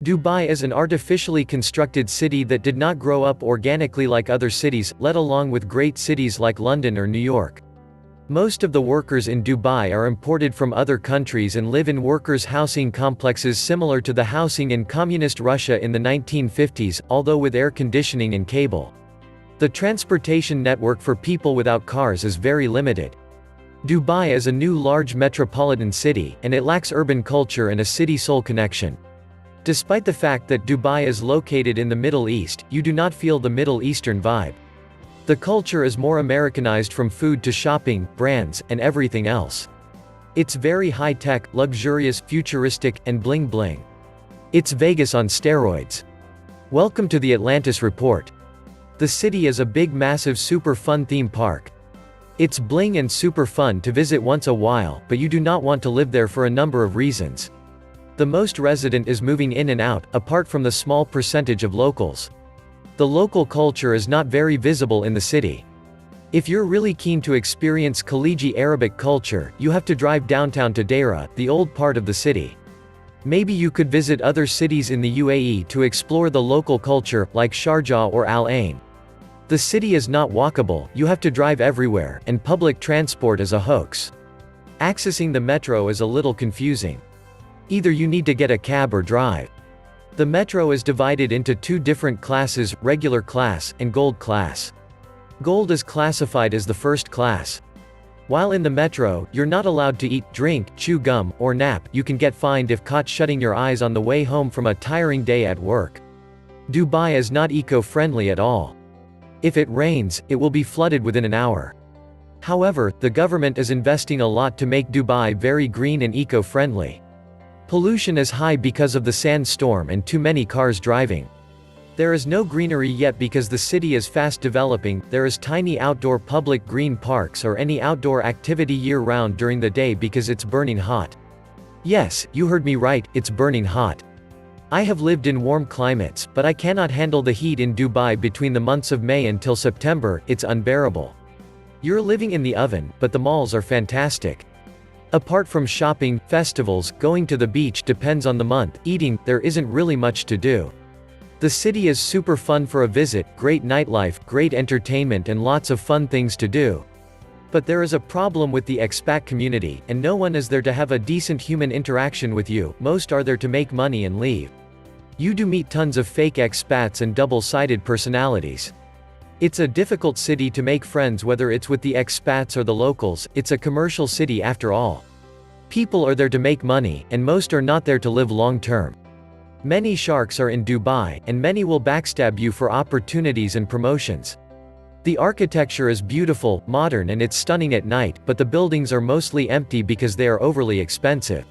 Dubai is an artificially constructed city that did not grow up organically like other cities, let alone with great cities like London or New York. Most of the workers in Dubai are imported from other countries and live in workers' housing complexes similar to the housing in communist Russia in the 1950s, although with air conditioning and cable. The transportation network for people without cars is very limited. Dubai is a new large metropolitan city, and it lacks urban culture and a city soul connection. Despite the fact that Dubai is located in the Middle East, you do not feel the Middle Eastern vibe. The culture is more Americanized from food to shopping, brands, and everything else. It's very high-tech, luxurious, futuristic, and bling-bling. It's Vegas on steroids. Welcome to the Atlantis Report. The city is a big massive super fun theme park. It's bling and super fun to visit once a while, but you do not want to live there for a number of reasons. The most resident is moving in and out, apart from the small percentage of locals. The local culture is not very visible in the city. If you're really keen to experience khaleeji Arabic culture, you have to drive downtown to Deira, the old part of the city. Maybe you could visit other cities in the UAE to explore the local culture, like Sharjah or Al Ain. The city is not walkable, you have to drive everywhere, and public transport is a hoax. Accessing the metro is a little confusing. Either you need to get a cab or drive. The metro is divided into two different classes, regular class, and gold class. Gold is classified as the first class. While in the metro, you're not allowed to eat, drink, chew gum, or nap. You can get fined if caught shutting your eyes on the way home from a tiring day at work. Dubai is not eco-friendly at all. If it rains, it will be flooded within an hour. However, the government is investing a lot to make Dubai very green and eco-friendly. Pollution is high because of the sandstorm and too many cars driving. There is no greenery yet because the city is fast developing. There is tiny outdoor public green parks or any outdoor activity year-round during the day because it's burning hot. Yes, you heard me right, it's burning hot. I have lived in warm climates, but I cannot handle the heat in Dubai between the months of May until September. It's unbearable. You're living in the oven, but the malls are fantastic. Apart from shopping, festivals, going to the beach depends on the month, eating, there isn't really much to do. The city is super fun for a visit, great nightlife, great entertainment and lots of fun things to do. But there is a problem with the expat community, and no one is there to have a decent human interaction with you. Most are there to make money and leave. You do meet tons of fake expats and double-sided personalities. It's a difficult city to make friends, whether it's with the expats or the locals. It's a commercial city after all. People are there to make money, and most are not there to live long-term. Many sharks are in Dubai, and many will backstab you for opportunities and promotions. The architecture is beautiful, modern and it's stunning at night, but the buildings are mostly empty because they are overly expensive.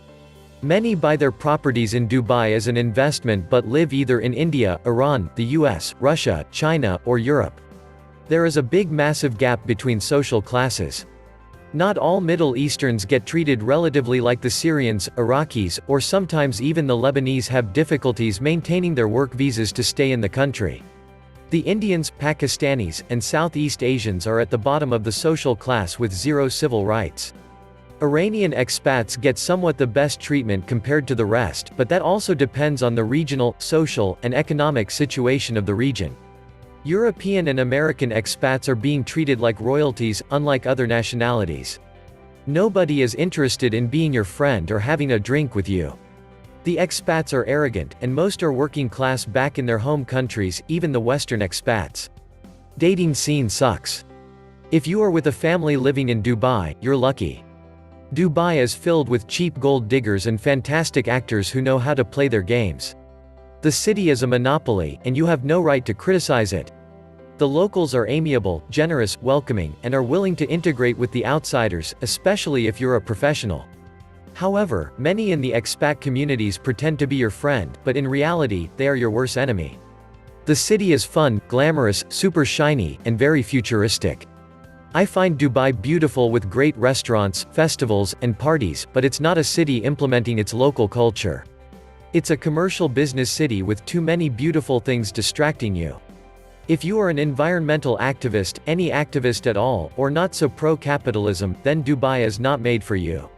Many buy their properties in Dubai as an investment but live either in India, Iran, the US, Russia, China, or Europe. There is a big massive gap between social classes. Not all Middle Easterns get treated relatively like the Syrians, Iraqis, or sometimes even the Lebanese have difficulties maintaining their work visas to stay in the country. The Indians, Pakistanis, and Southeast Asians are at the bottom of the social class with zero civil rights. Iranian expats get somewhat the best treatment compared to the rest, but that also depends on the regional, social, and economic situation of the region. European and American expats are being treated like royalties, unlike other nationalities. Nobody is interested in being your friend or having a drink with you. The expats are arrogant, and most are working class back in their home countries, even the Western expats. Dating scene sucks. If you are with a family living in Dubai, you're lucky. Dubai is filled with cheap gold diggers and fantastic actors who know how to play their games. The city is a monopoly, and you have no right to criticize it. The locals are amiable, generous, welcoming, and are willing to integrate with the outsiders, especially if you're a professional. However, many in the expat communities pretend to be your friend, but in reality, they are your worst enemy. The city is fun, glamorous, super shiny, and very futuristic. I find Dubai beautiful with great restaurants, festivals, and parties, but it's not a city implementing its local culture. It's a commercial business city with too many beautiful things distracting you. If you are an environmental activist, any activist at all, or not so pro-capitalism, then Dubai is not made for you.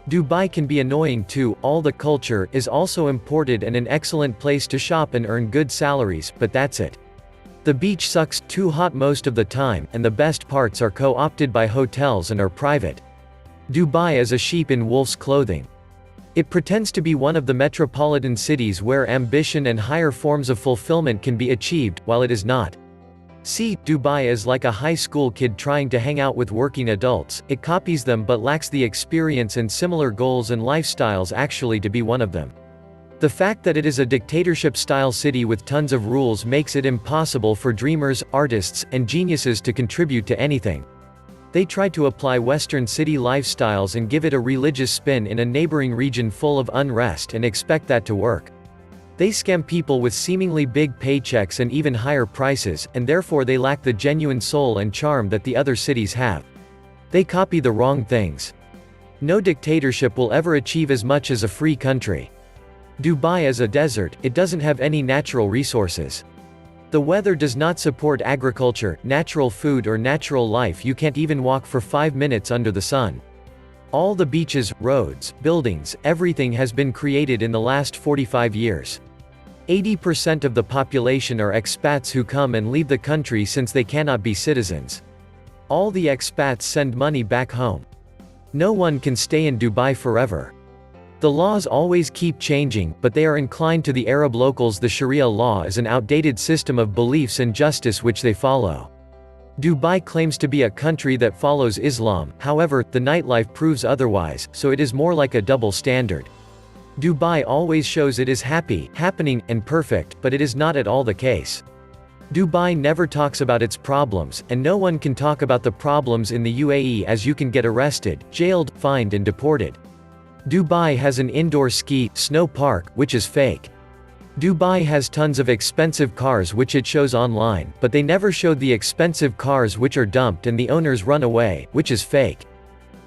Dubai can be annoying too, all the culture is also imported and an excellent place to shop and earn good salaries, but that's it. The beach sucks, too hot most of the time, and the best parts are co-opted by hotels and are private. Dubai is a sheep in wolf's clothing. It pretends to be one of the metropolitan cities where ambition and higher forms of fulfillment can be achieved, while it is not. See, Dubai is like a high school kid trying to hang out with working adults. It copies them but lacks the experience and similar goals and lifestyles actually to be one of them. The fact that it is a dictatorship-style city with tons of rules makes it impossible for dreamers, artists, and geniuses to contribute to anything. They try to apply Western city lifestyles and give it a religious spin in a neighboring region full of unrest and expect that to work. They scam people with seemingly big paychecks and even higher prices, and therefore they lack the genuine soul and charm that the other cities have. They copy the wrong things. No dictatorship will ever achieve as much as a free country. Dubai is a desert, it doesn't have any natural resources. The weather does not support agriculture, natural food or natural life. You can't even walk for 5 minutes under the sun. All the beaches, roads, buildings, everything has been created in the last 45 years. 80% of the population are expats who come and leave the country since they cannot be citizens. All the expats send money back home. No one can stay in Dubai forever. The laws always keep changing, but they are inclined to the Arab locals. The Sharia law is an outdated system of beliefs and justice which they follow. Dubai claims to be a country that follows Islam, however, the nightlife proves otherwise, so it is more like a double standard. Dubai always shows it is happy, happening, and perfect, but it is not at all the case. Dubai never talks about its problems, and no one can talk about the problems in the UAE as you can get arrested, jailed, fined and deported. Dubai has an indoor snow park, which is fake. Dubai has tons of expensive cars which it shows online, but they never showed the expensive cars which are dumped and the owners run away, which is fake.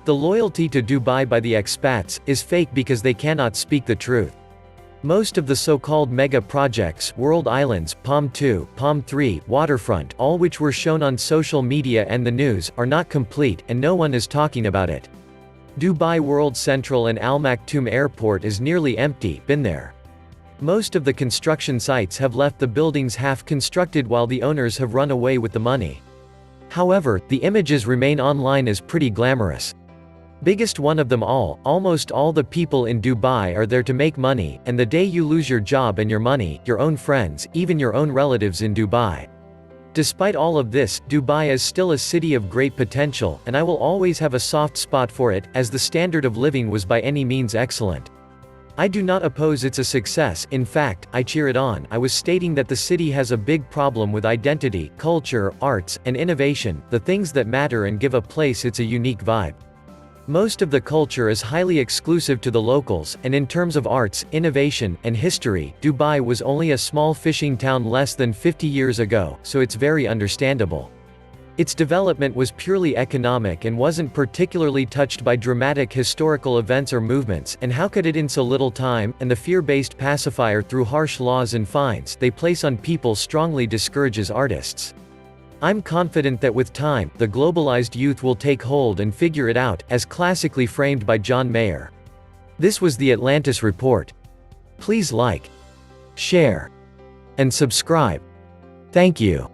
The loyalty to Dubai by the expats is fake because they cannot speak the truth. Most of the so-called mega projects, World Islands, Palm 2, Palm 3, Waterfront, all which were shown on social media and the news, are not complete, and no one is talking about it. Dubai World Central and Al Maktoum Airport is nearly empty, been there. Most of the construction sites have left the buildings half constructed while the owners have run away with the money. However, the images remain online as pretty glamorous. Biggest one of them all, almost all the people in Dubai are there to make money, and the day you lose your job and your money, your own friends, even your own relatives in Dubai. Despite all of this, Dubai is still a city of great potential, and I will always have a soft spot for it, as the standard of living was by any means excellent. I do not oppose it's a success, in fact, I cheer it on. I was stating that the city has a big problem with identity, culture, arts, and innovation, the things that matter and give a place its a unique vibe. Most of the culture is highly exclusive to the locals, and in terms of arts, innovation, and history, Dubai was only a small fishing town less than 50 years ago, so it's very understandable. Its development was purely economic and wasn't particularly touched by dramatic historical events or movements, and how could it in so little time, and the fear-based pacifier through harsh laws and fines they place on people strongly discourages artists. I'm confident that with time, the globalized youth will take hold and figure it out, as classically framed by John Mayer. This was the Atlantis Report. Please like, share, and subscribe. Thank you.